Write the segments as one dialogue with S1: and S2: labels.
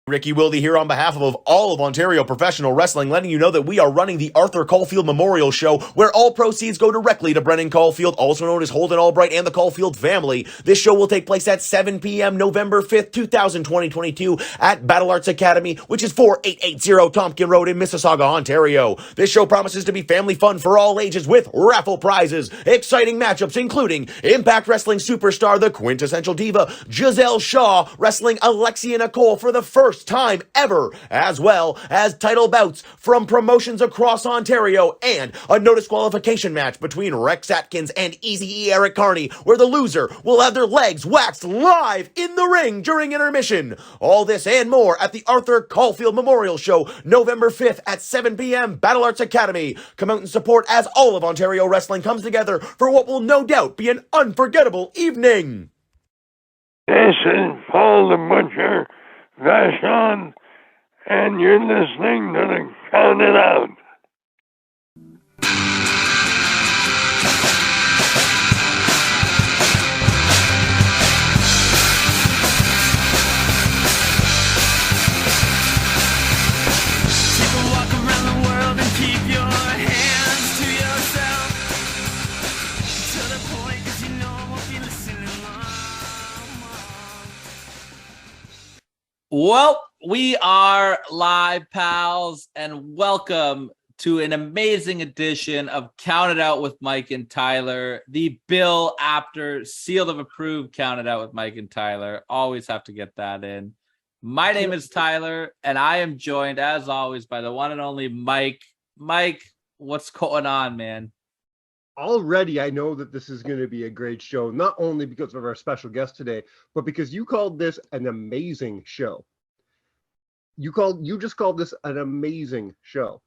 S1: Ricky Wilde here on behalf of all of Ontario Professional Wrestling, letting you know that we are running the Arthur Caulfield Memorial Show, where all proceeds go directly to Brennan Caulfield, also known as Holden Albright and the Caulfield family. This show will take place at 7 p.m. November 5th, 2022 at Battle Arts Academy, which is 4880 Tompkin Road in Mississauga, Ontario. This show promises to be family fun for all ages with raffle prizes, exciting matchups including Impact Wrestling superstar, the quintessential diva, Giselle Shaw, wrestling Alexia Nicole for the first time ever, as well as title bouts from promotions across Ontario and a no disqualification match between Rex Atkins and Eazy-E Eric Carney, where the loser will have their legs waxed live in the ring during intermission. All this and more at the Arthur Caulfield Memorial Show, November 5th at 7 p.m. Battle Arts Academy. Come out and support as all of Ontario wrestling comes together for what will no doubt be an unforgettable evening.
S2: This is Paul the Butcher Vachon, and you're listening to the Count It Out.
S3: Take a walk around the world and keep your hands to yourself. To the point, 'cause you know I won't be listening long.
S4: Well, we are live, pals, and welcome to an amazing edition of Count It Out with Mike and Tyler, the Bill Apter Seal of Approved Count It Out with Mike and Tyler. Always have to get that in. My name is Tyler, and I am joined, as always, by the one and only Mike. Mike, what's going on, man?
S5: Already, I know that this is going to be a great show, not only because of our special guest today, but because you called this an amazing show. You just called this an amazing show,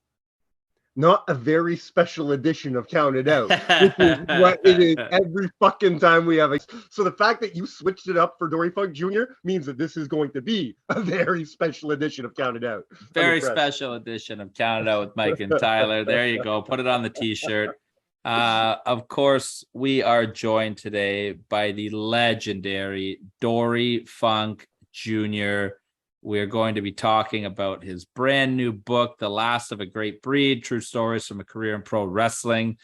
S5: not a very special edition of Count It Out, which is what it is every fucking time we have. So the fact that you switched it up for Dory Funk Jr. means that this is going to be a very special edition of Count It Out.
S4: Very special edition of Count It Out with Mike and Tyler. There you go. Put it on the t-shirt. Of course, we are joined today by the legendary Dory Funk Jr. We're going to be talking about his brand new book, The Last of a Great Breed, True Stories from a Career in Pro Wrestling.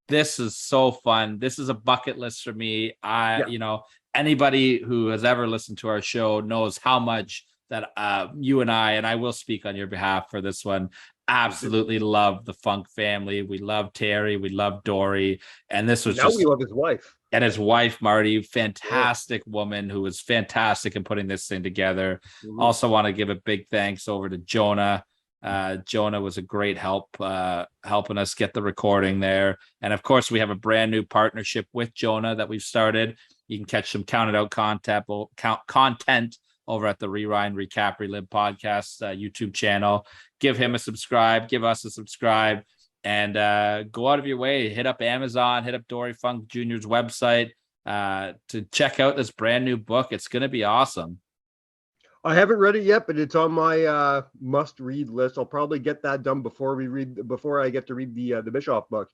S4: This is so fun. This is a bucket list for me. Anybody who has ever listened to our show knows how much that you and I will speak on your behalf for this one, absolutely love the Funk family. We love Terry. We love Dory. And this was
S5: we love his wife.
S4: And his wife, Marty, fantastic woman who was fantastic in putting this thing together. Mm-hmm. Also want to give a big thanks over to Jonah. Jonah was a great help helping us get the recording there. And of course, we have a brand new partnership with Jonah that we've started. You can catch some Counted Out content over at the Rewind, Recap, Relive podcast YouTube channel. Give him a subscribe, give us a subscribe, and go out of your way. Hit up Amazon, hit up Dory Funk Jr.'s website to check out this brand new book. It's going to be awesome.
S5: I haven't read it yet, but it's on my must-read list. I'll probably get that done before I get to read the Bischoff book.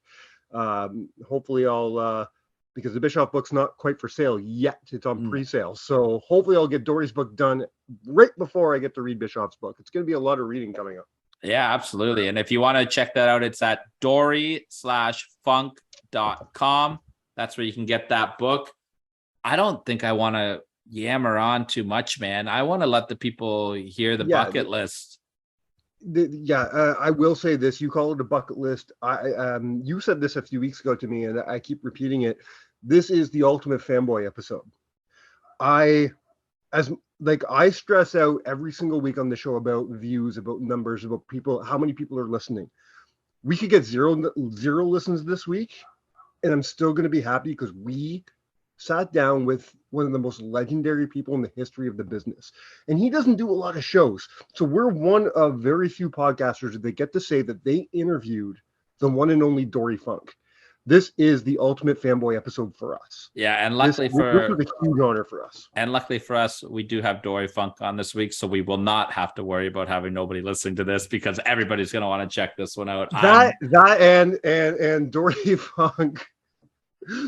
S5: Hopefully I'll... because the Bischoff book's not quite for sale yet. It's on pre-sale. So hopefully I'll get Dory's book done right before I get to read Bischoff's book. It's going to be a lot of reading coming up.
S4: Yeah, absolutely. And if you want to check that out, it's at dory/funk.com. That's where you can get that book. I don't think I want to yammer on too much, man. I want to let the people hear the bucket list.
S5: I will say this. You call it a bucket list. You said this a few weeks ago to me, and I keep repeating it. This is the ultimate fanboy episode. I stress out every single week on the show about views, about numbers, about people, how many people are listening. We could get zero listens this week, and I'm still going to be happy because we sat down with one of the most legendary people in the history of the business. And he doesn't do a lot of shows. So we're one of very few podcasters that get to say that they interviewed the one and only Dory Funk. This is the ultimate fanboy episode for us.
S4: Yeah, and luckily
S5: this was a huge honor for us.
S4: And luckily for us, we do have Dory Funk on this week, so we will not have to worry about having nobody listening to this because everybody's going to want to check this one out.
S5: And Dory Funk.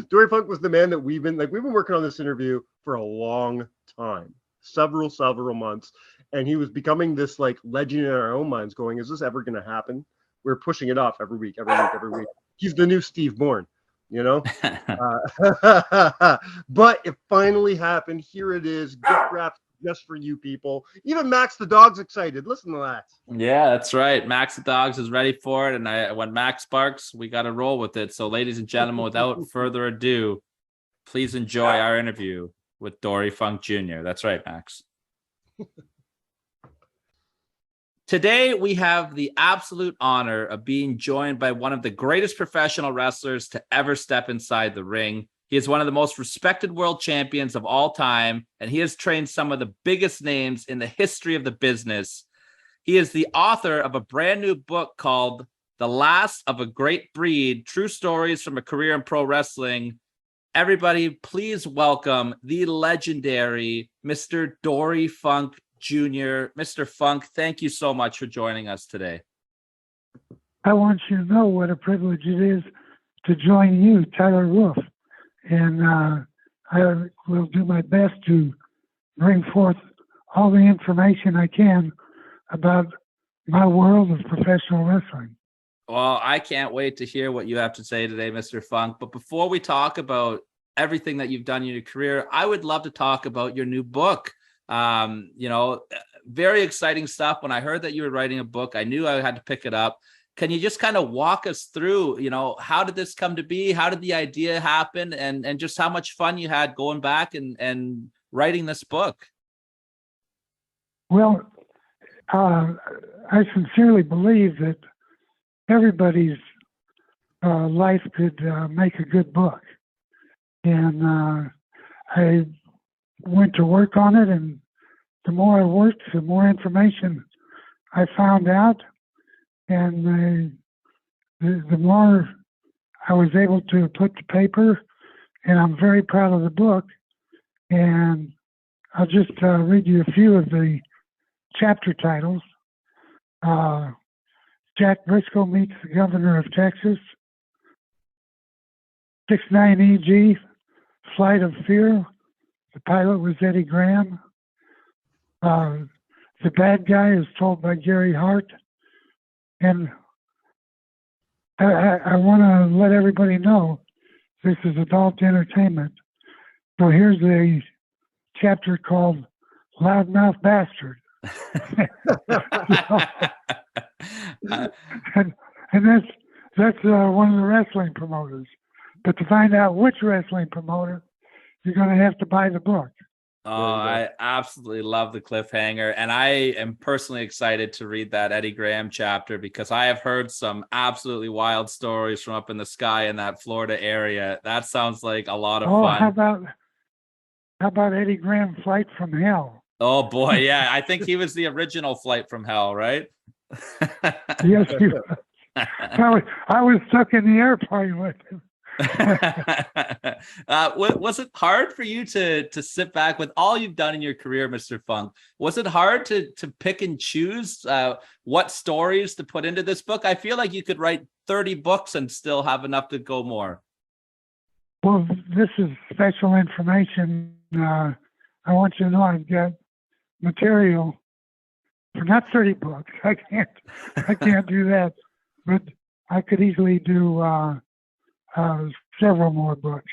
S5: Dory Funk was the man that we've been working on this interview for a long time. several months, and he was becoming this like legend in our own minds. Going, is this ever going to happen? We're pushing it off every week. He's the new Steve Bourne, you know. But it finally happened. Here it is, gift wrapped just for you people. Even Max the dog's excited. Listen to that.
S4: Yeah, that's right. Max the Dogs is ready for it. And when Max barks, we got to roll with it. So, ladies and gentlemen, without further ado, please enjoy our interview with Dory Funk Jr. That's right, Max. Today, we have the absolute honor of being joined by one of the greatest professional wrestlers to ever step inside the ring. He is one of the most respected world champions of all time, and he has trained some of the biggest names in the history of the business. He is the author of a brand new book called The Last of a Great Breed, True Stories from a Career in Pro Wrestling. Everybody, please welcome the legendary Mr. Dory Funk Jr. Mr. Funk, thank you so much for joining us today.
S6: I want you to know what a privilege it is to join you, Tyler Wolf. And I will do my best to bring forth all the information I can about my world of professional wrestling.
S4: Well, I can't wait to hear what you have to say today, Mr. Funk. But before we talk about everything that you've done in your career, I would love to talk about your new book. Very exciting stuff. When I heard that you were writing a book, I knew I had to pick it up. Can you just kind of walk us through, how did this come to be? How did the idea happen? And just how much fun you had going back and writing this book?
S6: Well, I sincerely believe that everybody's life could make a good book. And I went to work on it, and the more I worked, the more information I found out, and the more I was able to put to paper, and I'm very proud of the book. And I'll just read you a few of the chapter titles. Jack Briscoe meets the governor of Texas. 6'9" EG, Flight of Fear. The pilot was Eddie Graham. The Bad Guy is told by Gary Hart. And I want to let everybody know this is adult entertainment. So here's a chapter called Loudmouth Bastard. and that's one of the wrestling promoters. But to find out which wrestling promoter, you're going to have to buy the book.
S4: Oh, I absolutely love the cliffhanger. And I am personally excited to read that Eddie Graham chapter because I have heard some absolutely wild stories from up in the sky in that Florida area. That sounds like a lot of fun.
S6: How about Eddie Graham Flight from Hell?
S4: Oh boy, yeah. I think he was the original Flight from Hell, right?
S6: Yes, he was. I was stuck in the airplane with him.
S4: Was it hard for you to sit back with all you've done in your career, Mr. Funk? Was it hard to pick and choose what stories to put into this book? I feel like you could write 30 books and still have enough to go more.
S6: Well, this is special information. I want you to know I've got material for not 30 books. I can't do that, but I could easily do several more books.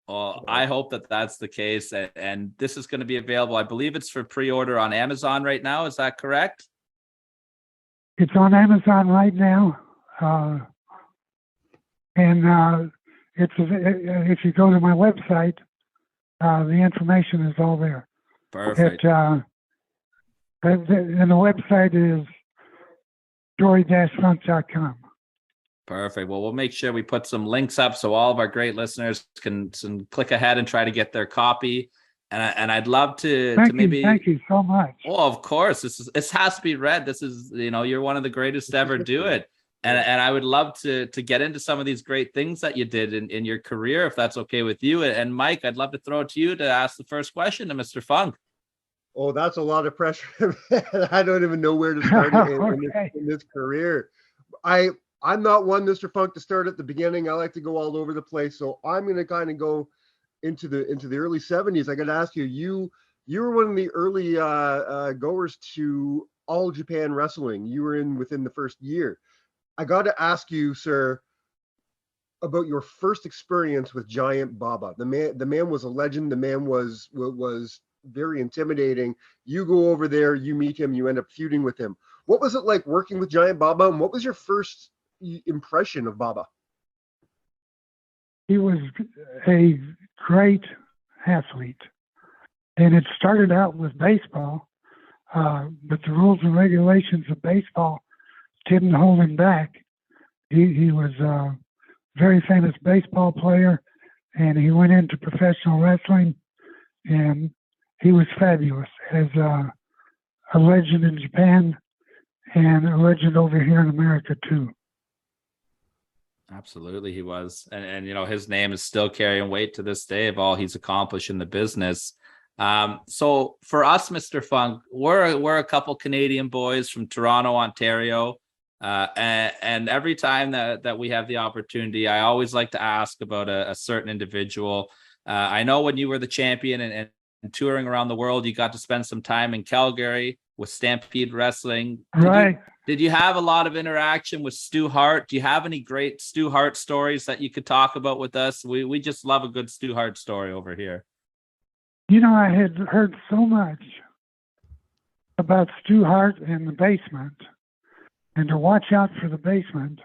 S4: Well, I hope that that's the case. And this is going to be available. I believe it's for pre-order on Amazon right now. Is that correct?
S6: It's on Amazon right now. And if you go to my website, the information is all there.
S4: Perfect.
S6: And the website is dory-funk.com.
S4: Perfect. Well, we'll make sure we put some links up so all of our great listeners can click ahead and try to get their copy. And I'd love to maybe.
S6: Thank you so much.
S4: Oh, of course. This has to be read. This is, you're one of the greatest to ever do it. And I would love to get into some of these great things that you did in your career, if that's okay with you. And Mike, I'd love to throw it to you to ask the first question to Mr. Funk.
S5: Oh, that's a lot of pressure. I don't even know where to start in this career. I'm not one, Mr. Funk, to start at the beginning. I like to go all over the place. So I'm going to kind of go into the early 70s. I got to ask you, You were one of the early goers to All Japan Wrestling. You were in within the first year. I got to ask you, sir, about your first experience with Giant Baba. The man was a legend. The man was very intimidating. You go over there, you meet him, you end up feuding with him. What was it like working with Giant Baba, and what was your first impression of Baba?
S6: He was a great athlete, and it started out with baseball, but the rules and regulations of baseball didn't hold him back. He was a very famous baseball player, and he went into professional wrestling, and he was fabulous as a legend in Japan and a legend over here in America too.
S4: Absolutely, he was, and you know, his name is still carrying weight to this day of all he's accomplished in the business. So for us, Mr. Funk, we're a couple Canadian boys from Toronto, Ontario, and every time that we have the opportunity, I always like to ask about a certain individual. I know when you were the champion and touring around the world, you got to spend some time in Calgary with Stampede Wrestling.
S6: Right.
S4: Did you have a lot of interaction with Stu Hart? Do you have any great Stu Hart stories that you could talk about with us? We just love a good Stu Hart story over here.
S6: You know, I had heard so much about Stu Hart and the basement, and to watch out for the basement,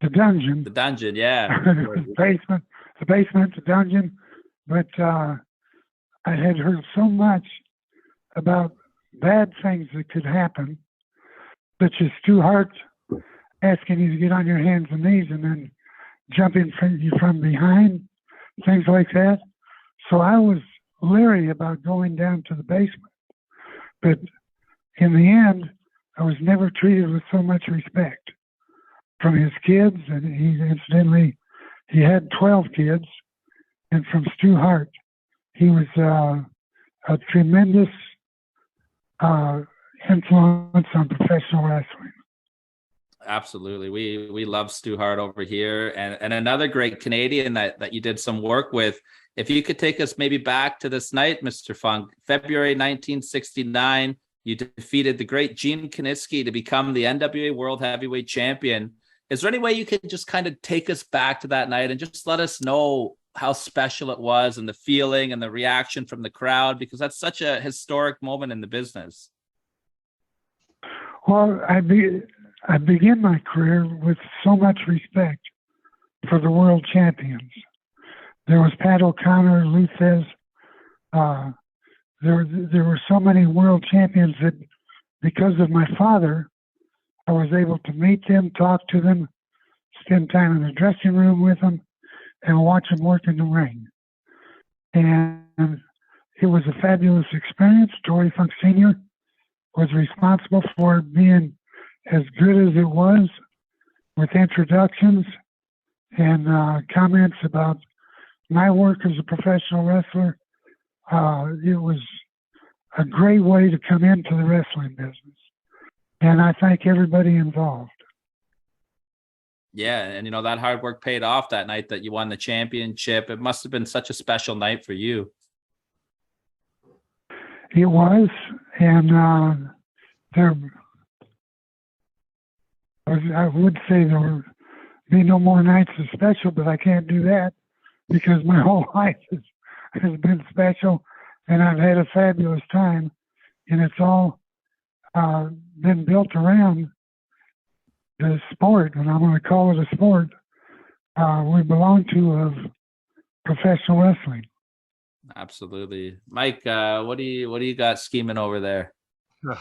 S6: the dungeon.
S4: The dungeon, yeah.
S6: the basement, the dungeon. But I had heard so much about bad things that could happen, such as Stu Hart asking you to get on your hands and knees and then jumping from behind, things like that. So I was leery about going down to the basement. But in the end, I was never treated with so much respect from his kids. And he had 12 kids. And from Stu Hart, he was a tremendous influence on professional wrestling.
S4: Absolutely. We love Stu Hart over here. And another great Canadian that you did some work with. If you could take us maybe back to this night, Mr. Funk, February 1969, you defeated the great Gene Kiniski to become the NWA World Heavyweight Champion. Is there any way you could just kind of take us back to that night and just let us know how special it was and the feeling and the reaction from the crowd? Because that's such a historic moment in the business.
S6: Well, I began my career with so much respect for the world champions. There was Pat O'Connor, Lou Thesz. There were so many world champions that because of my father, I was able to meet them, talk to them, spend time in the dressing room with them, and watch them work in the ring. And it was a fabulous experience. Dory Funk Sr. was responsible for it being as good as it was, with introductions and comments about my work as a professional wrestler. It was a great way to come into the wrestling business. And I thank everybody involved.
S4: Yeah, and you know, that hard work paid off that night that you won the championship. It must have been such a special night for you.
S6: It was, and I would say there would be no more nights as special, but I can't do that because my whole life has been special, and I've had a fabulous time, and it's all been built around the sport, and I'm going to call it a sport we belong to of professional wrestling.
S4: Absolutely. Mike, what do you got scheming over there?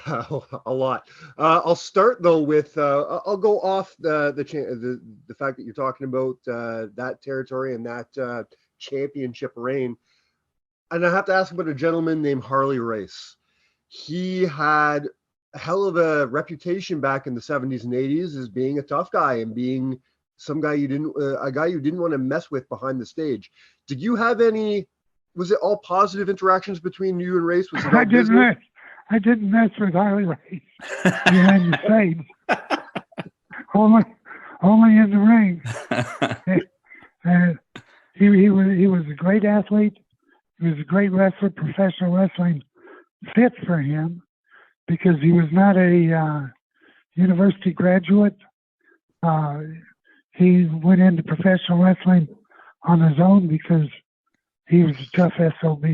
S5: A lot. I'll start though with I'll go off the fact that you're talking about that territory and that championship reign, and I have to ask about a gentleman named Harley Race. He had a hell of a reputation back in the 70s and 80s as being a tough guy and being some guy a guy you didn't want to mess with behind the stage. Did you have any? Was it all positive interactions between you and Race? Was it all
S6: I didn't mess with Harley Race behind the stage. Only in the ring. He was a great athlete, He was a great wrestler. Professional wrestling fit for him because he was not a university graduate. He went into professional wrestling on his own because he was a tough SOB.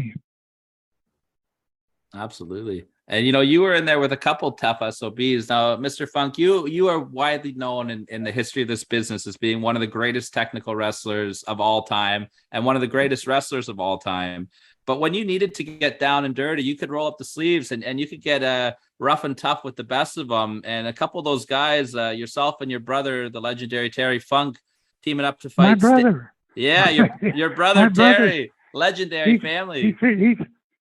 S4: Absolutely. And you were in there with a couple tough SOBs. Now, Mr. Funk, you are widely known in the history of this business as being one of the greatest technical wrestlers of all time and one of the greatest wrestlers of all time. But when you needed to get down and dirty, you could roll up the sleeves and you could get rough and tough with the best of them. And a couple of those guys, yourself and your brother, the legendary Terry Funk, teaming up to fight.
S6: My brother.
S4: Your brother, Terry, legendary family.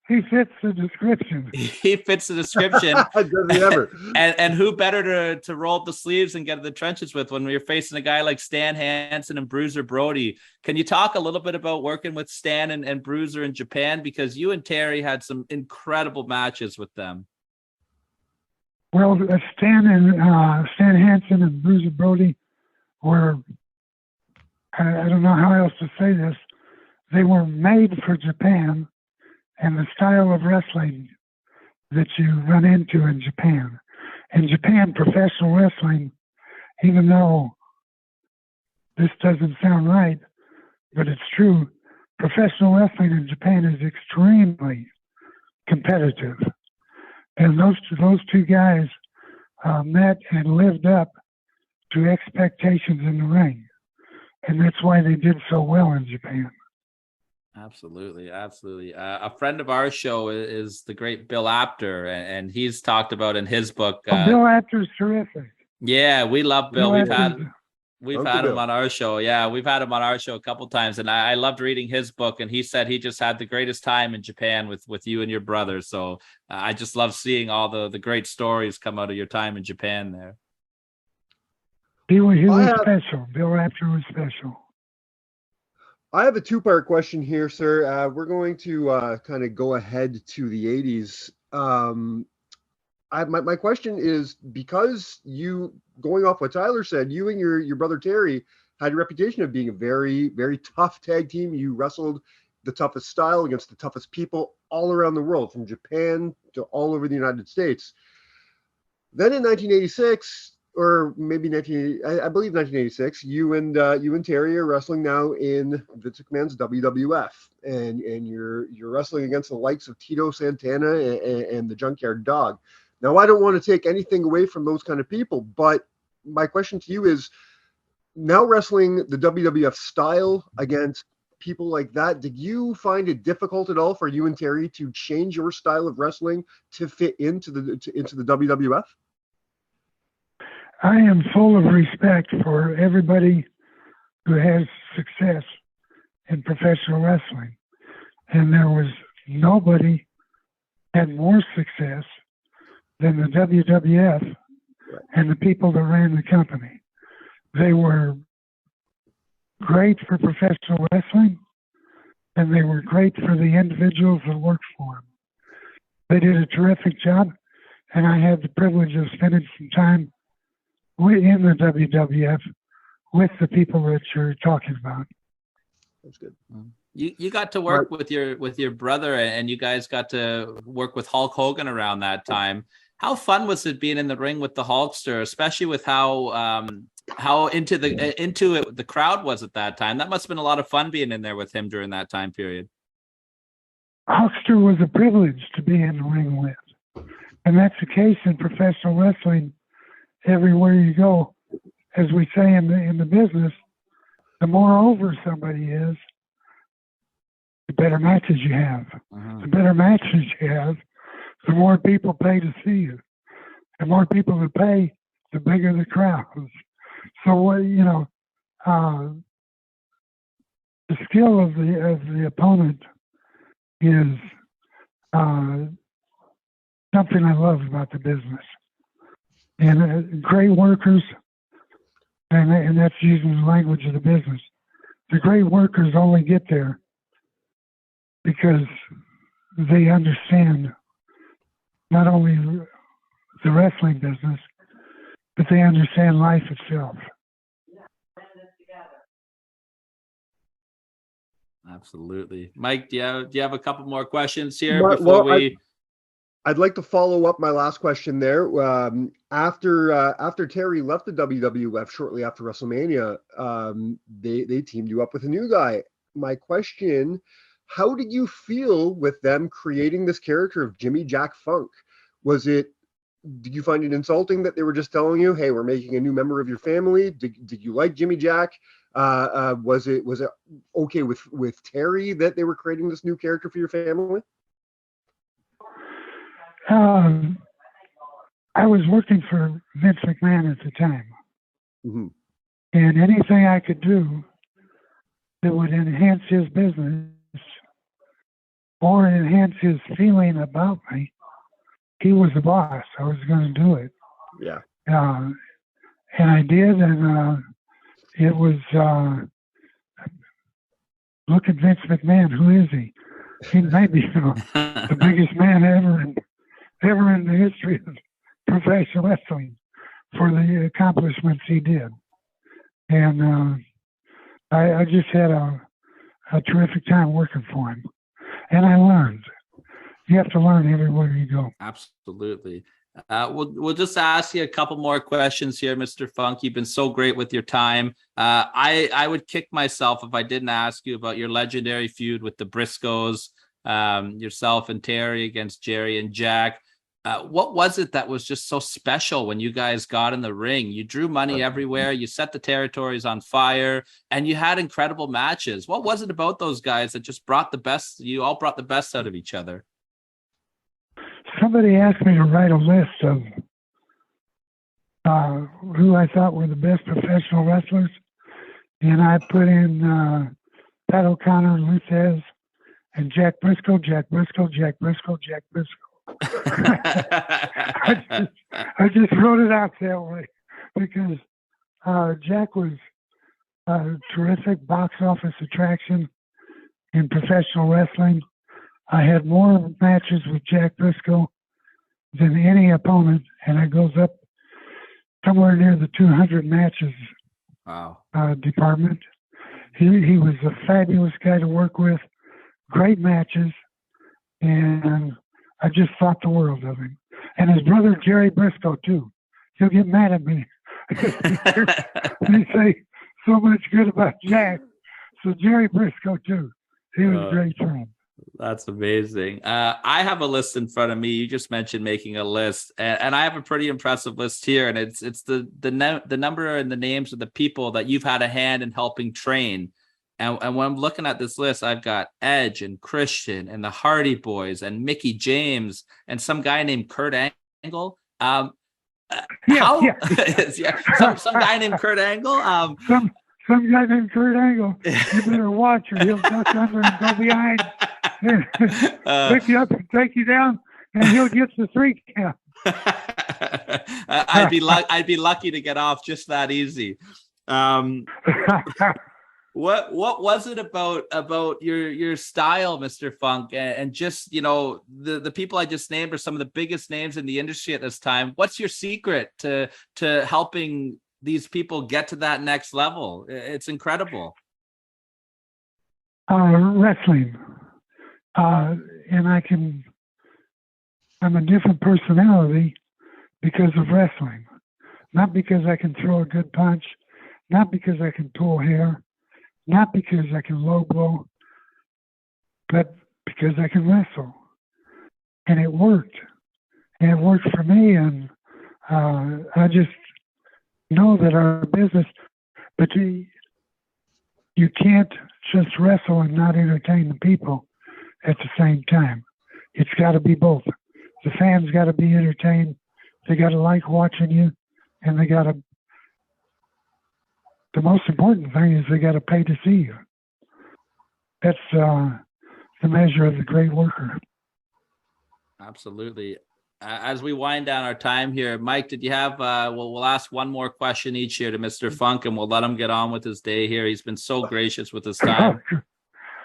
S6: He fits the description.
S4: He fits the description.
S5: Does he ever?
S4: And who better to roll up the sleeves and get in the trenches with when you're facing a guy like Stan Hansen and Bruiser Brody? Can you talk a little bit about working with Stan and Bruiser in Japan? Because you and Terry had some incredible matches with them.
S6: Well, Stan Hansen and Bruiser Brody were, I don't know how else to say this, they were made for Japan and the style of wrestling that you run into in Japan. In Japan, professional wrestling, even though this doesn't sound right, but it's true, professional wrestling in Japan is extremely competitive. And those two guys met and lived up to expectations in the ring. And that's why they did so well in Japan.
S4: Absolutely. A friend of our show is the great Bill Apter, and he's talked about in his book.
S6: Bill Apter's terrific.
S4: Yeah, we love Bill. We've had
S5: Bill.
S4: him on our show. Yeah, we've had him on our show a couple times, and I loved reading his book. And he said he just had the greatest time in Japan with you and your brother. So I just love seeing all the great stories come out of your time in Japan there.
S6: He was special. Bill Apter was special.
S5: I have a two-part question here, sir. We're going to kind of go ahead to the 80s. My question is, because you, going off what Tyler said, you and your brother Terry had a reputation of being a very, very tough tag team. You wrestled the toughest style against the toughest people all around the world, from Japan to all over the United States. Then in 1986, or maybe I believe 1986, you and Terry are wrestling now in Vince McMahon's WWF, and you're wrestling against the likes of Tito Santana and the Junkyard Dog. Now, I don't want to take anything away from those kind of people, but my question to you is, now wrestling the WWF style against people like that, did you find it difficult at all for you and Terry to change your style of wrestling to fit into the WWF?
S6: I am full of respect for everybody who has success in professional wrestling. And there was nobody had more success than the WWF and the people that ran the company. They were great for professional wrestling, and they were great for the individuals that worked for them. They did a terrific job, and I had the privilege of spending some time in the WWF with the people that you're talking about.
S5: That's good.
S4: You got to work with your brother, and you guys got to work with Hulk Hogan around that time. How fun was it being in the ring with the Hulkster, especially with how into it the crowd was at that time? That must have been a lot of fun being in there with him during that time period.
S6: Hulkster was a privilege to be in the ring with, and that's the case in professional wrestling. Everywhere you go, as we say in the business, the more over somebody is, the better matches you have. The better matches you have, the more people pay to see you. The more people that pay, the bigger the crowds. So the skill of the opponent is something I love about the business. And great workers, and that's using the language of the business. The great workers only get there because they understand not only the wrestling business, but they understand life itself.
S4: Absolutely. Mike, do you have a couple more questions here
S5: Well,
S4: before
S5: well,
S4: we?
S5: I'd like to follow up my last question there. After Terry left the WWF shortly after WrestleMania, they teamed you up with a new guy. My question: how did you feel with them creating this character of Jimmy Jack Funk? Did you find it insulting that they were just telling you, "Hey, we're making a new member of your family"? Did you like Jimmy Jack? Was it okay with Terry that they were creating this new character for your family?
S6: I was working for Vince McMahon at the time,
S5: Mm-hmm.
S6: and anything I could do that would enhance his business or enhance his feeling about me, he was the boss. I was going to do it.
S5: Yeah.
S6: And I did, and it was, look at Vince McMahon. Who is he? He may be the biggest man ever in the history of professional wrestling for the accomplishments he did. And I just had a terrific time working for him. And I learned. You have to learn everywhere you go.
S4: Absolutely. We'll just ask you a couple more questions here, Mr. Funk. You've been so great with your time. I would kick myself if I didn't ask you about your legendary feud with the Briscoes, yourself and Terry against Jerry and Jack. What was it that was just so special when you guys got in the ring? You drew money everywhere. You set the territories on fire, and you had incredible matches. What was it about those guys that just brought the best? You all brought the best out of each other.
S6: Somebody asked me to write a list of who I thought were the best professional wrestlers, and I put in Pat O'Connor, Luthez, and Jack Briscoe, Jack Briscoe, Jack Briscoe, Jack Briscoe. I just wrote it out that way because Jack was a terrific box office attraction in professional wrestling. I had more matches with Jack Briscoe than any opponent, and it goes up somewhere near the 200 matches department. He was a fabulous guy to work with, great matches, and I just thought the world of him. And his brother, Jerry Briscoe, too. He'll get mad at me. They say so much good about Jack. So Jerry Briscoe, too. He was great for him.
S4: That's amazing. I have a list in front of me. You just mentioned making a list, and I have a pretty impressive list here. And it's the number and the names of the people that you've had a hand in helping train. And when I'm looking at this list, I've got Edge and Christian and the Hardy Boys and Mickey James and some guy named Kurt Angle. Some guy named Kurt Angle.
S6: Some guy named Kurt Angle. You better watch or he'll duck under and go behind, pick you up and take you down, and he'll get the 3 count.
S4: I'd be lucky to get off just that easy. What was it about your style, Mr. Funk, and just, you know, the people I just named are some of the biggest names in the industry at this time. What's your secret to helping these people get to that next level? It's incredible.
S6: Wrestling, and I'm a different personality because of wrestling, not because I can throw a good punch, not because I can pull hair, not because I can low blow, but because I can wrestle. And it worked. And it worked for me. And I just know that our business, but you can't just wrestle and not entertain the people at the same time. It's got to be both. The fans got to be entertained. They got to like watching you, and they got to. The most important thing is they got to pay to see you. That's the measure of the great worker.
S4: Absolutely. As we wind down our time here, Mike, did you have, we'll ask one more question each here to Mr. Funk, and we'll let him get on with his day here. He's been so gracious with his time.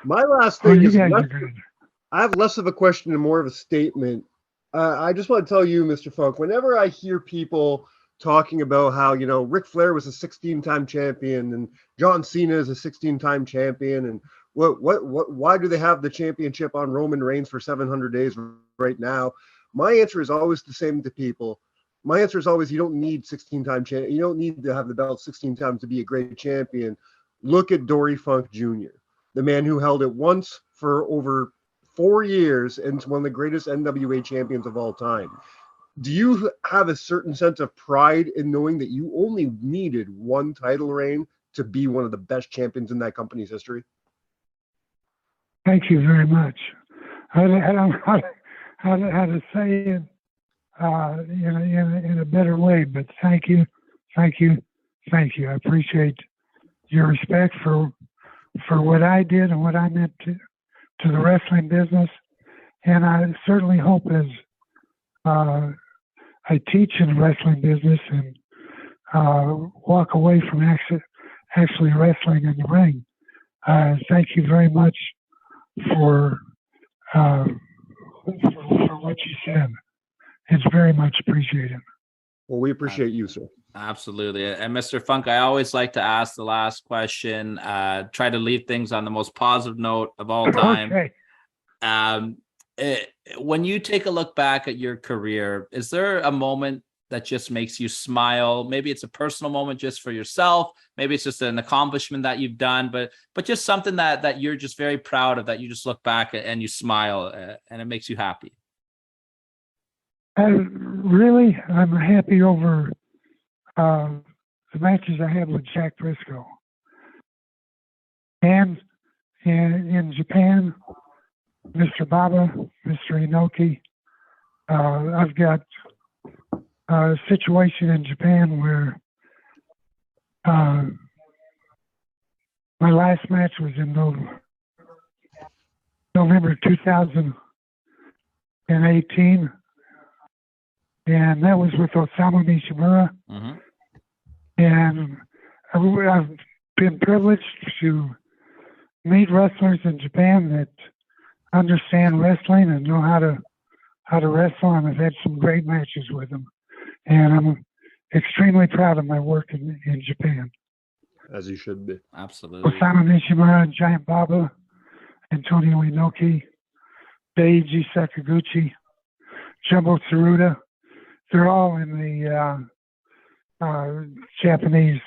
S5: My last thing is, I have less of a question and more of a statement. I just want to tell you, Mr. Funk, whenever I hear people talking about how, Ric Flair was a 16-time champion and John Cena is a 16-time champion and Why do they have the championship on Roman Reigns for 700 days right now? My answer is always the same to people. My answer is always, you don't need 16-time champion. You don't need to have the belt 16 times to be a great champion. Look at Dory Funk Jr., the man who held it once for over 4 years and is one of the greatest NWA champions of all time. Do you have a certain sense of pride in knowing that you only needed one title reign to be one of the best champions in that company's history?
S6: Thank you very much. I don't know how to say it in a better way, but thank you. I appreciate your respect for what I did and what I meant to the wrestling business, and I certainly hope as I teach in the wrestling business and walk away from actually wrestling in the ring. Thank you very much for what you said. It's very much appreciated.
S5: Well, we appreciate you, sir.
S4: Absolutely. And Mr. Funk, I always like to ask the last question, try to leave things on the most positive note of all time.
S6: Okay.
S4: When you take a look back at your career, is there a moment that just makes you smile? Maybe it's a personal moment just for yourself. Maybe it's just an accomplishment that you've done, but just something that you're just very proud of, that you just look back and you smile and it makes you happy.
S6: Really, I'm happy over the matches I had with Jack Briscoe. And in Japan, Mr. Baba, Mr. Inoki. I've got a situation in Japan where my last match was in November 2018. And that was with Osamu Nishimura.
S4: Mm-hmm.
S6: And I've been privileged to meet wrestlers in Japan that understand wrestling and know how to wrestle, and I've had some great matches with them. And I'm extremely proud of my work in Japan.
S5: As you should be.
S4: Absolutely.
S6: Osamu Nishimura, Giant Baba, Antonio Inoki, Daiji Sakaguchi, Jumbo Tsuruta. They're all in the Japanese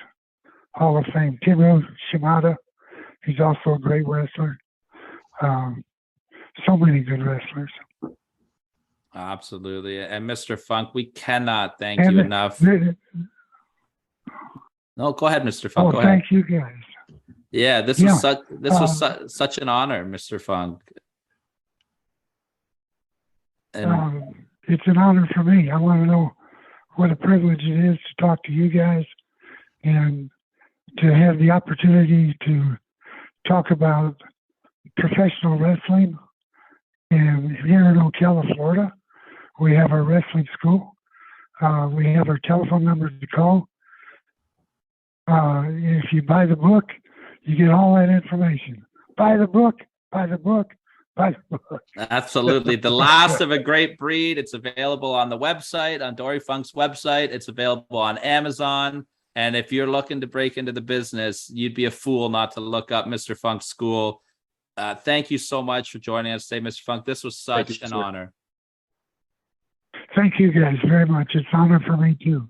S6: Hall of Fame. Timu Shimada, he's also a great wrestler. So many good wrestlers.
S4: Absolutely. And Mr. Funk, we cannot thank you enough. No, go ahead, Mr. Funk. Go ahead.
S6: Thank you guys.
S4: Yeah, this was such an honor, Mr. Funk. And
S6: it's an honor for me. I want to know what a privilege it is to talk to you guys and to have the opportunity to talk about professional wrestling. And here in Ocala, Florida, we have our wrestling school. We have our telephone number to call. If you buy the book, you get all that information. Buy the book, buy the book.
S4: Absolutely. The Last of a Great Breed. It's available on the website, on Dory Funk's website. It's available on Amazon. And if you're looking to break into the business, you'd be a fool not to look up Mr. Funk's school. Thank you so much for joining us today, Mr. Funk. This was such an honor.
S6: Thank you guys very much. It's an honor for me too.